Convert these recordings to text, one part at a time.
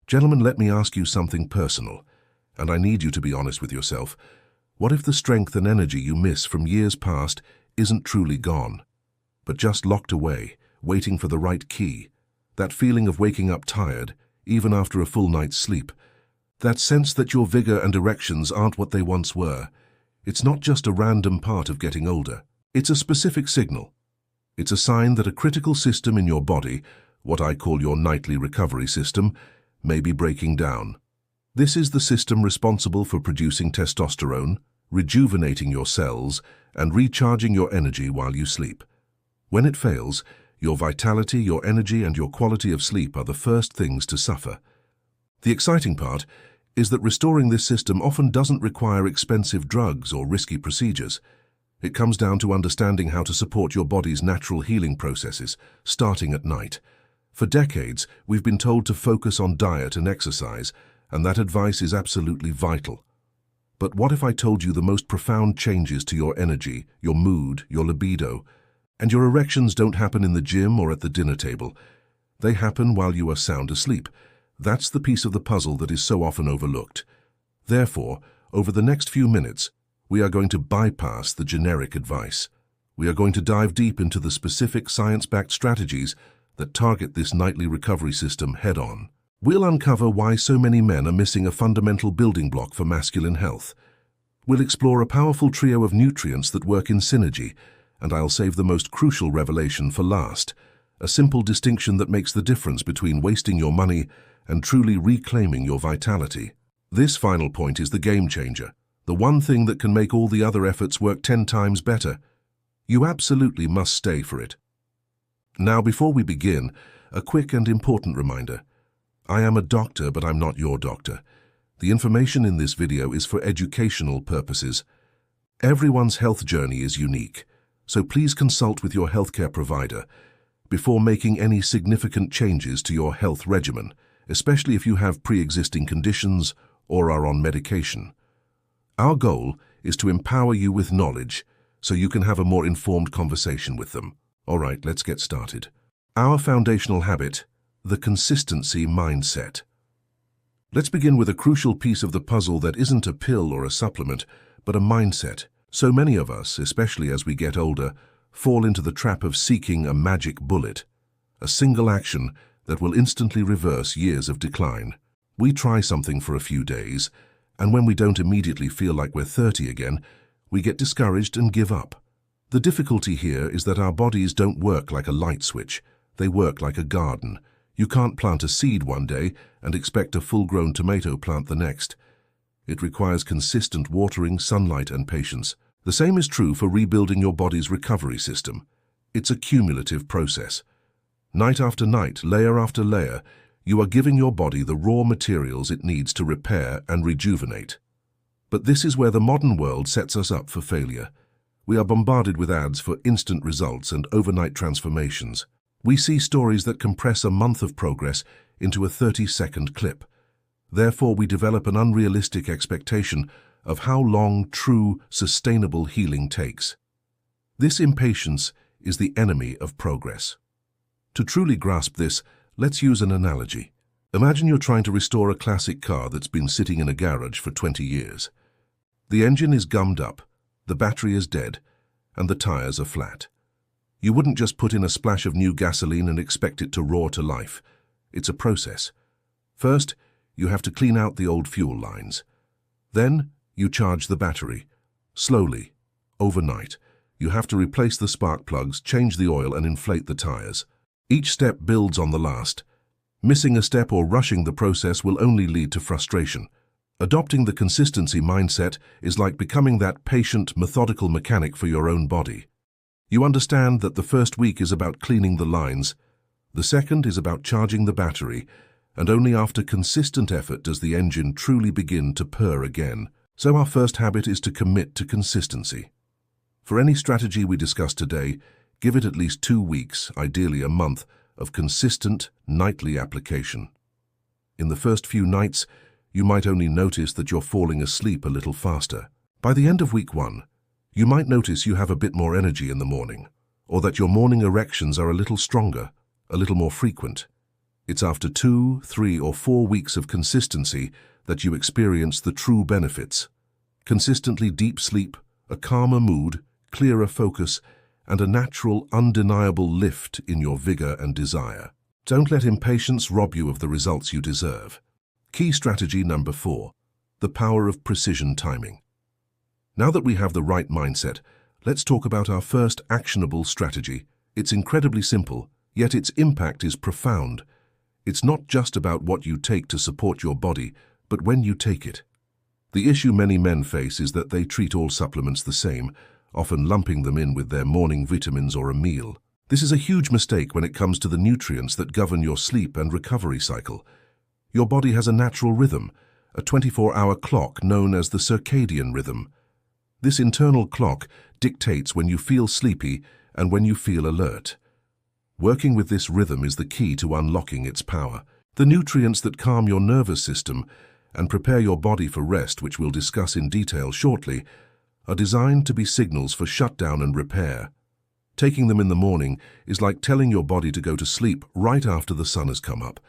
Gentlemen, let me ask you something personal, and I need you to be honest with yourself. What if the strength and energy you miss from years past isn't truly gone, but just locked away, waiting for the right key? That feeling of waking up tired, even after a full night's sleep. That sense that your vigor and erections aren't what they once were. It's not just a random part of getting older. It's a specific signal. It's a sign that a critical system in your body, what I call your nightly recovery system, may be breaking down. This is the system responsible for producing testosterone, rejuvenating your cells, and recharging your energy while you sleep. When it fails, your vitality, your energy, and your quality of sleep are the first things to suffer. The exciting part is that restoring this system often doesn't require expensive drugs or risky procedures. It comes down to understanding how to support your body's natural healing processes, starting at night. For decades, we've been told to focus on diet and exercise, and that advice is absolutely vital. But what if I told you the most profound changes to your energy, your mood, your libido, and your erections don't happen in the gym or at the dinner table? They happen while you are sound asleep. That's the piece of the puzzle that is so often overlooked. Therefore, over the next few minutes, we are going to bypass the generic advice. We are going to dive deep into the specific science-backed strategies that target this nightly recovery system head-on. We'll uncover why so many men are missing a fundamental building block for masculine health. We'll explore a powerful trio of nutrients that work in synergy, and I'll save the most crucial revelation for last, a simple distinction that makes the difference between wasting your money and truly reclaiming your vitality. This final point is the game changer, the one thing that can make all the other efforts work 10 times better. You absolutely must stay for it. Now, before we begin, a quick and important reminder. I am a doctor, but I'm not your doctor. The information in this video is for educational purposes. Everyone's health journey is unique, so please consult with your healthcare provider before making any significant changes to your health regimen, especially if you have pre-existing conditions or are on medication. Our goal is to empower you with knowledge so you can have a more informed conversation with them. All right, let's get started. Our foundational habit, the consistency mindset. Let's begin with a crucial piece of the puzzle that isn't a pill or a supplement, but a mindset. So many of us, especially as we get older, fall into the trap of seeking a magic bullet, a single action that will instantly reverse years of decline. We try something for a few days, and when we don't immediately feel like we're 30 again, we get discouraged and give up. The difficulty here is that our bodies don't work like a light switch. They work like a garden. You can't plant a seed one day and expect a full-grown tomato plant the next. It requires consistent watering, sunlight, and patience. The same is true for rebuilding your body's recovery system. It's a cumulative process. Night after night, layer after layer, you are giving your body the raw materials it needs to repair and rejuvenate. But this is where the modern world sets us up for failure. We are bombarded with ads for instant results and overnight transformations. We see stories that compress a month of progress into a 30-second clip. Therefore, we develop an unrealistic expectation of how long true, sustainable healing takes. This impatience is the enemy of progress. To truly grasp this, let's use an analogy. Imagine you're trying to restore a classic car that's been sitting in a garage for 20 years. The engine is gummed up, the battery is dead, and the tires are flat. You wouldn't just put in a splash of new gasoline and expect it to roar to life. It's a process. First, you have to clean out the old fuel lines. Then, you charge the battery. Slowly, overnight, you have to replace the spark plugs, change the oil, and inflate the tires. Each step builds on the last. Missing a step or rushing the process will only lead to frustration. Adopting the consistency mindset is like becoming that patient, methodical mechanic for your own body. You understand that the first week is about cleaning the lines, the second is about charging the battery, and only after consistent effort does the engine truly begin to purr again. So our first habit is to commit to consistency. For any strategy we discuss today, give it at least 2 weeks, ideally a month, of consistent, nightly application. In the first few nights, you might only notice that you're falling asleep a little faster. By the end of week 1, you might notice you have a bit more energy in the morning, or that your morning erections are a little stronger, a little more frequent. It's after 2, 3, or 4 weeks of consistency that you experience the true benefits. Consistently deep sleep, a calmer mood, clearer focus, and a natural, undeniable lift in your vigor and desire. Don't let impatience rob you of the results you deserve. Key strategy number 4, the power of precision timing. Now that we have the right mindset, let's talk about our first actionable strategy. It's incredibly simple, yet its impact is profound. It's not just about what you take to support your body, but when you take it. The issue many men face is that they treat all supplements the same, often lumping them in with their morning vitamins or a meal. This is a huge mistake when it comes to the nutrients that govern your sleep and recovery cycle. Your body has a natural rhythm, a 24-hour clock known as the circadian rhythm. This internal clock dictates when you feel sleepy and when you feel alert. Working with this rhythm is the key to unlocking its power. The nutrients that calm your nervous system and prepare your body for rest, which we'll discuss in detail shortly, are designed to be signals for shutdown and repair. Taking them in the morning is like telling your body to go to sleep right after the sun has come up.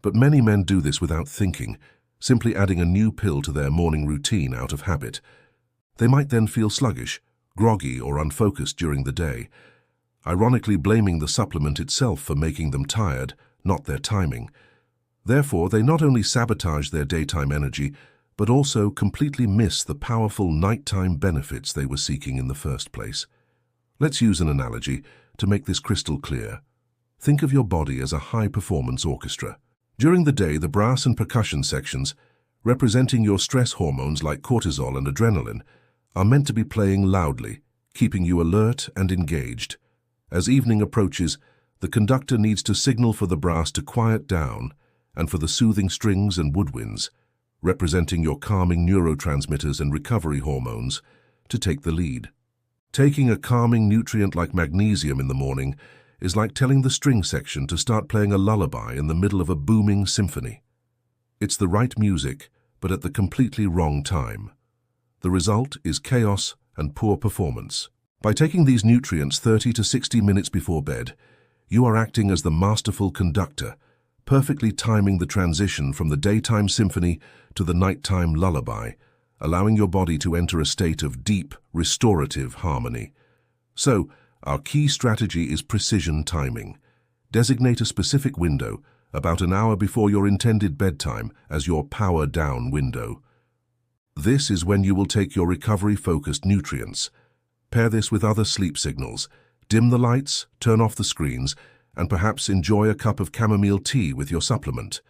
But many men do this without thinking, simply adding a new pill to their morning routine out of habit. They might then feel sluggish, groggy, or unfocused during the day, ironically blaming the supplement itself for making them tired, not their timing. Therefore, they not only sabotage their daytime energy, but also completely miss the powerful nighttime benefits they were seeking in the first place. Let's use an analogy to make this crystal clear. Think of your body as a high-performance orchestra. During the day, the brass and percussion sections, representing your stress hormones like cortisol and adrenaline, are meant to be playing loudly, keeping you alert and engaged. As evening approaches, the conductor needs to signal for the brass to quiet down and for the soothing strings and woodwinds, representing your calming neurotransmitters and recovery hormones, to take the lead. Taking a calming nutrient like magnesium in the morning is like telling the string section to start playing a lullaby in the middle of a booming symphony. It's the right music, but at the completely wrong time. The result is chaos and poor performance. By taking these nutrients 30 to 60 minutes before bed, you are acting as the masterful conductor, perfectly timing the transition from the daytime symphony to the nighttime lullaby, allowing your body to enter a state of deep, restorative harmony. So, our key strategy is precision timing. Designate a specific window, about an hour before your intended bedtime, as your power down window. This is when you will take your recovery-focused nutrients. Pair this with other sleep signals. Dim the lights, turn off the screens, and perhaps enjoy a cup of chamomile tea with your supplement.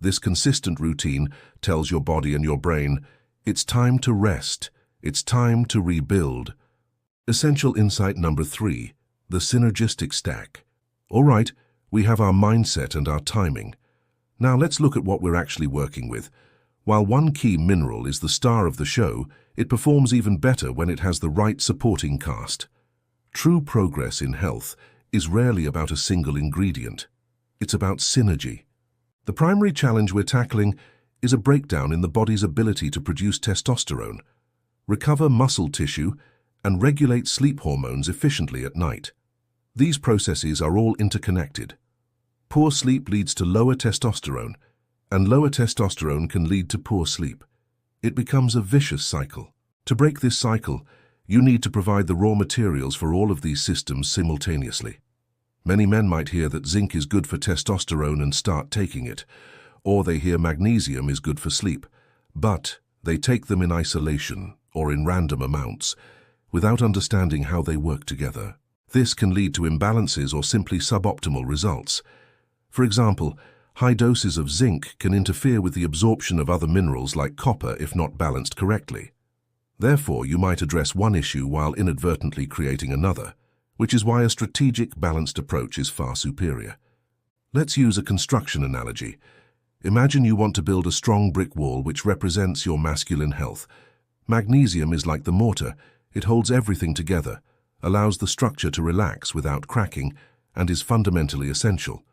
This consistent routine tells your body and your brain, it's time to rest, it's time to rebuild. Essential insight number 3, the synergistic stack. All right, we have our mindset and our timing. Now let's look at what we're actually working with. While one key mineral is the star of the show, it performs even better when it has the right supporting cast. True progress in health is rarely about a single ingredient. It's about synergy. The primary challenge we're tackling is a breakdown in the body's ability to produce testosterone, recover muscle tissue, and regulate sleep hormones efficiently at night. These processes are all interconnected. Poor sleep leads to lower testosterone, and lower testosterone can lead to poor sleep. It becomes a vicious cycle. To break this cycle, you need to provide the raw materials for all of these systems simultaneously. Many men might hear that zinc is good for testosterone and start taking it, or they hear magnesium is good for sleep, but they take them in isolation or in random amounts, without understanding how they work together. This can lead to imbalances or simply suboptimal results. For example, high doses of zinc can interfere with the absorption of other minerals like copper if not balanced correctly. Therefore, you might address one issue while inadvertently creating another, which is why a strategic, balanced approach is far superior. Let's use a construction analogy. Imagine you want to build a strong brick wall which represents your masculine health. Magnesium is like the mortar. It holds everything together, allows the structure to relax without cracking, and is fundamentally essential.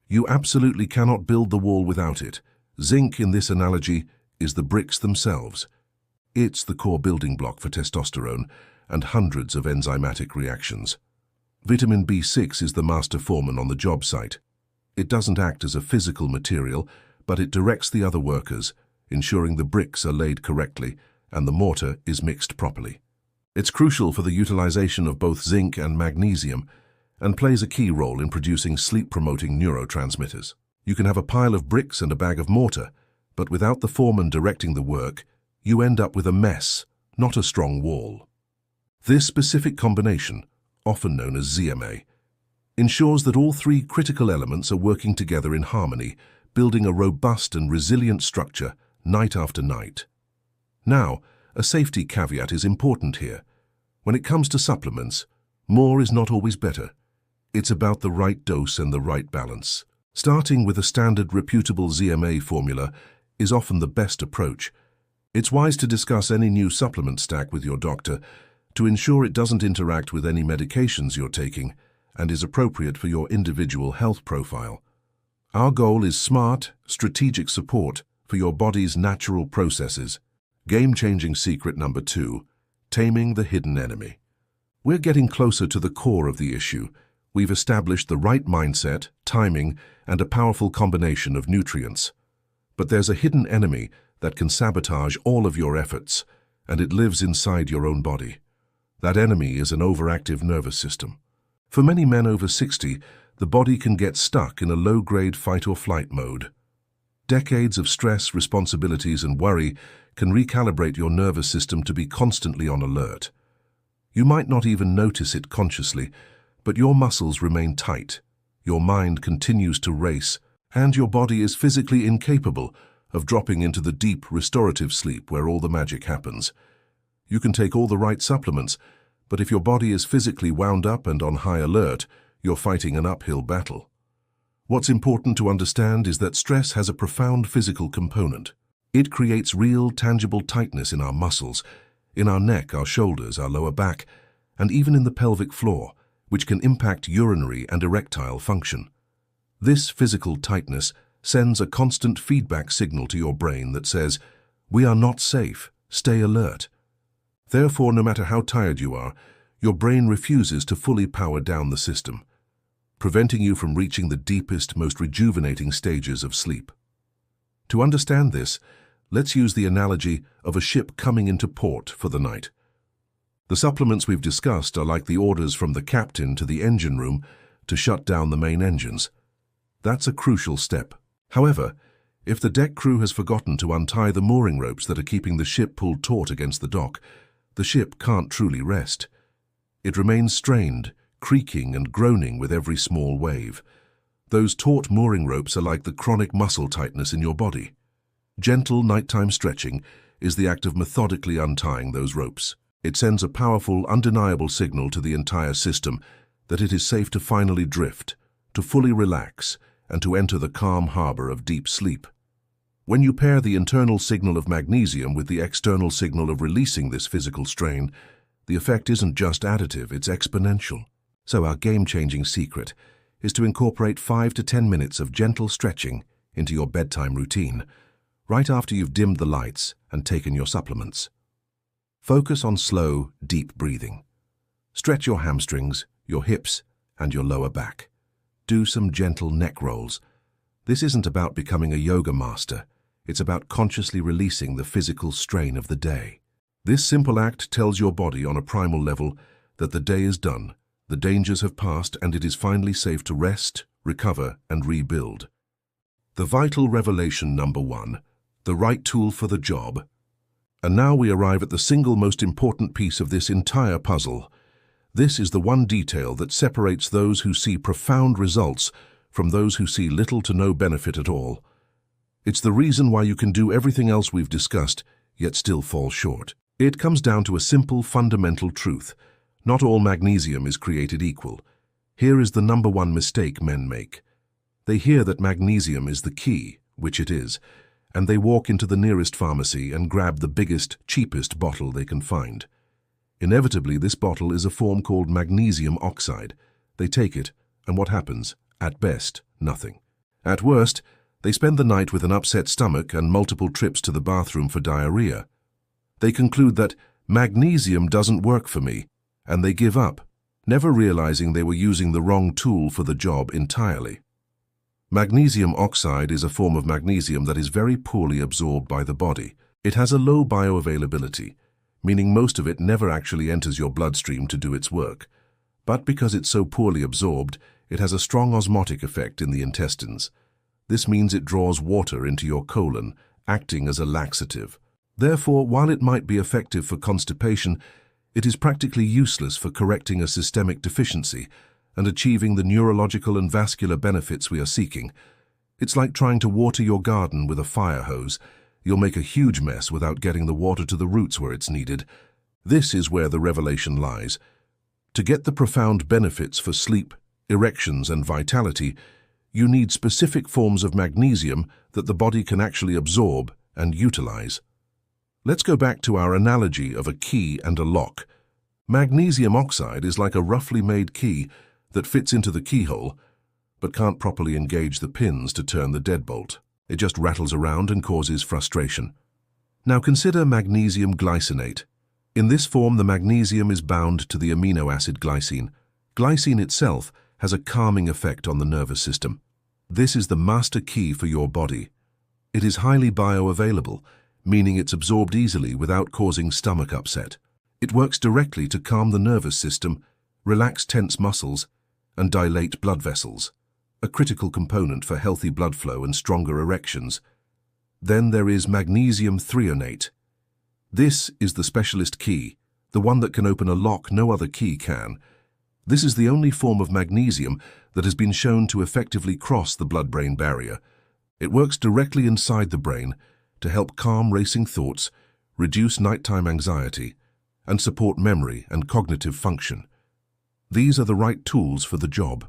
You absolutely cannot build the wall without it. Zinc, in this analogy, is the bricks themselves. It's the core building block for testosterone and hundreds of enzymatic reactions. Vitamin B6 is the master foreman on the job site. It doesn't act as a physical material, but it directs the other workers, ensuring the bricks are laid correctly and the mortar is mixed properly. It's crucial for the utilization of both zinc and magnesium and plays a key role in producing sleep-promoting neurotransmitters. You can have a pile of bricks and a bag of mortar, but without the foreman directing the work, you end up with a mess, not a strong wall. This specific combination, often known as ZMA, ensures that all three critical elements are working together in harmony, building a robust and resilient structure night after night. Now, a safety caveat is important here. When it comes to supplements, more is not always better. It's about the right dose and the right balance. Starting with a standard reputable ZMA formula is often the best approach. It's wise to discuss any new supplement stack with your doctor to ensure it doesn't interact with any medications you're taking and is appropriate for your individual health profile. Our goal is smart, strategic support for your body's natural processes. Game-changing secret number 2, taming the hidden enemy. We're getting closer to the core of the issue. We've established the right mindset, timing, and a powerful combination of nutrients. But there's a hidden enemy that can sabotage all of your efforts, and it lives inside your own body. That enemy is an overactive nervous system. For many men over 60, the body can get stuck in a low-grade fight-or-flight mode. Decades of stress, responsibilities, and worry can recalibrate your nervous system to be constantly on alert. You might not even notice it consciously, but your muscles remain tight, your mind continues to race, and your body is physically incapable of dropping into the deep, restorative sleep where all the magic happens. You can take all the right supplements, but if your body is physically wound up and on high alert, you're fighting an uphill battle. What's important to understand is that stress has a profound physical component. It creates real, tangible tightness in our muscles, in our neck, our shoulders, our lower back, and even in the pelvic floor, which can impact urinary and erectile function. This physical tightness sends a constant feedback signal to your brain that says, "We are not safe, stay alert." Therefore, no matter how tired you are, your brain refuses to fully power down the system, preventing you from reaching the deepest, most rejuvenating stages of sleep. To understand this, let's use the analogy of a ship coming into port for the night. The supplements we've discussed are like the orders from the captain to the engine room to shut down the main engines. That's a crucial step. However, if the deck crew has forgotten to untie the mooring ropes that are keeping the ship pulled taut against the dock, the ship can't truly rest. It remains strained, creaking and groaning with every small wave. Those taut mooring ropes are like the chronic muscle tightness in your body. Gentle nighttime stretching is the act of methodically untying those ropes. It sends a powerful, undeniable signal to the entire system that it is safe to finally drift, to fully relax, and to enter the calm harbor of deep sleep. When you pair the internal signal of magnesium with the external signal of releasing this physical strain, the effect isn't just additive, it's exponential. So our game-changing secret is to incorporate 5 to 10 minutes of gentle stretching into your bedtime routine, right after you've dimmed the lights and taken your supplements. Focus on slow, deep breathing. Stretch your hamstrings, your hips, and your lower back. Do some gentle neck rolls. This isn't about becoming a yoga master. It's about consciously releasing the physical strain of the day. This simple act tells your body on a primal level that the day is done, the dangers have passed, and it is finally safe to rest, recover, and rebuild. The vital revelation number 1, the right tool for the job. And now we arrive at the single most important piece of this entire puzzle. This is the one detail that separates those who see profound results from those who see little to no benefit at all. It's the reason why you can do everything else we've discussed, yet still fall short. It comes down to a simple, fundamental truth. Not all magnesium is created equal. Here is the number 1 mistake men make. They hear that magnesium is the key, which it is, and they walk into the nearest pharmacy and grab the biggest, cheapest bottle they can find. Inevitably, this bottle is a form called magnesium oxide. They take it, and what happens? At best, nothing. At worst, they spend the night with an upset stomach and multiple trips to the bathroom for diarrhea. They conclude that magnesium doesn't work for me, and they give up, never realizing they were using the wrong tool for the job entirely. Magnesium oxide is a form of magnesium that is very poorly absorbed by the body. It has a low bioavailability, meaning most of it never actually enters your bloodstream to do its work. But because it's so poorly absorbed, it has a strong osmotic effect in the intestines. This means it draws water into your colon, acting as a laxative. Therefore, while it might be effective for constipation, it is practically useless for correcting a systemic deficiency and achieving the neurological and vascular benefits we are seeking. It's like trying to water your garden with a fire hose. You'll make a huge mess without getting the water to the roots where it's needed. This is where the revelation lies. To get the profound benefits for sleep, erections, and vitality, you need specific forms of magnesium that the body can actually absorb and utilize. Let's go back to our analogy of a key and a lock. Magnesium oxide is like a roughly made key that fits into the keyhole, but can't properly engage the pins to turn the deadbolt. It just rattles around and causes frustration. Now consider magnesium glycinate. In this form, the magnesium is bound to the amino acid glycine. Glycine itself has a calming effect on the nervous system. This is the master key for your body. It is highly bioavailable, meaning it's absorbed easily without causing stomach upset. It works directly to calm the nervous system, relax tense muscles, and dilate blood vessels, a critical component for healthy blood flow and stronger erections. Then there is magnesium threonate. This is the specialist key, the one that can open a lock no other key can. This is the only form of magnesium that has been shown to effectively cross the blood-brain barrier. It works directly inside the brain to help calm racing thoughts, reduce nighttime anxiety, and support memory and cognitive function. These are the right tools for the job.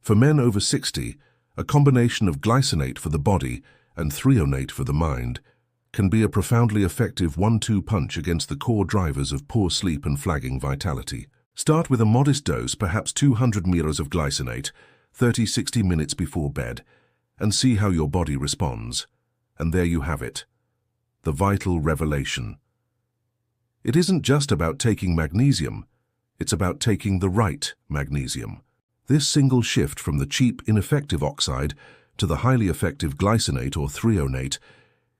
For men over 60, a combination of glycinate for the body and threonate for the mind can be a profoundly effective 1-2 punch against the core drivers of poor sleep and flagging vitality. Start with a modest dose, perhaps 200 ml of glycinate, 30-60 minutes before bed, and see how your body responds. And there you have it, the vital revelation. It isn't just about taking magnesium, it's about taking the right magnesium. This single shift from the cheap, ineffective oxide to the highly effective glycinate or threonate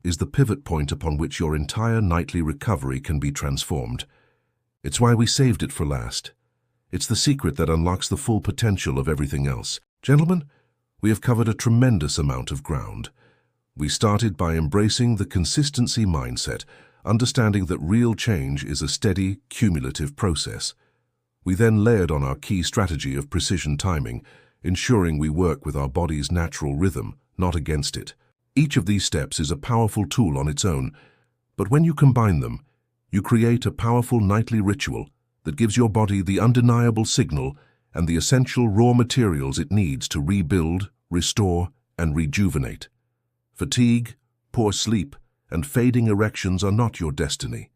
is the pivot point upon which your entire nightly recovery can be transformed. It's why we saved it for last. It's the secret that unlocks the full potential of everything else. Gentlemen, we have covered a tremendous amount of ground. We started by embracing the consistency mindset, understanding that real change is a steady, cumulative process. We then layered on our key strategy of precision timing, ensuring we work with our body's natural rhythm, not against it. Each of these steps is a powerful tool on its own, but when you combine them, you create a powerful nightly ritual that gives your body the undeniable signal and the essential raw materials it needs to rebuild, restore, and rejuvenate. Fatigue, poor sleep, and fading erections are not your destiny.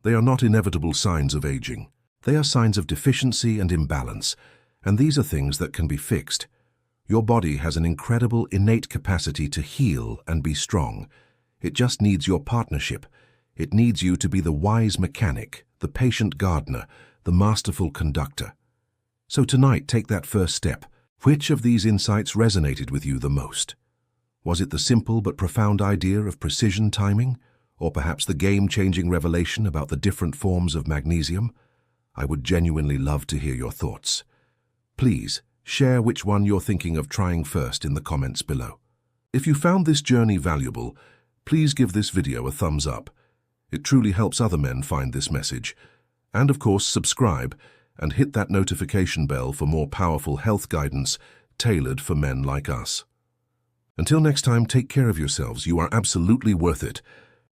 They are not inevitable signs of aging. They are signs of deficiency and imbalance, and these are things that can be fixed. Your body has an incredible innate capacity to heal and be strong. It just needs your partnership. It needs you to be the wise mechanic, the patient gardener, the masterful conductor. So tonight, take that first step. Which of these insights resonated with you the most? Was it the simple but profound idea of precision timing, or perhaps the game-changing revelation about the different forms of magnesium? I would genuinely love to hear your thoughts. Please, share which one you're thinking of trying first in the comments below. If you found this journey valuable, please give this video a thumbs up. It truly helps other men find this message. And of course, subscribe and hit that notification bell for more powerful health guidance tailored for men like us. Until next time, take care of yourselves. You are absolutely worth it.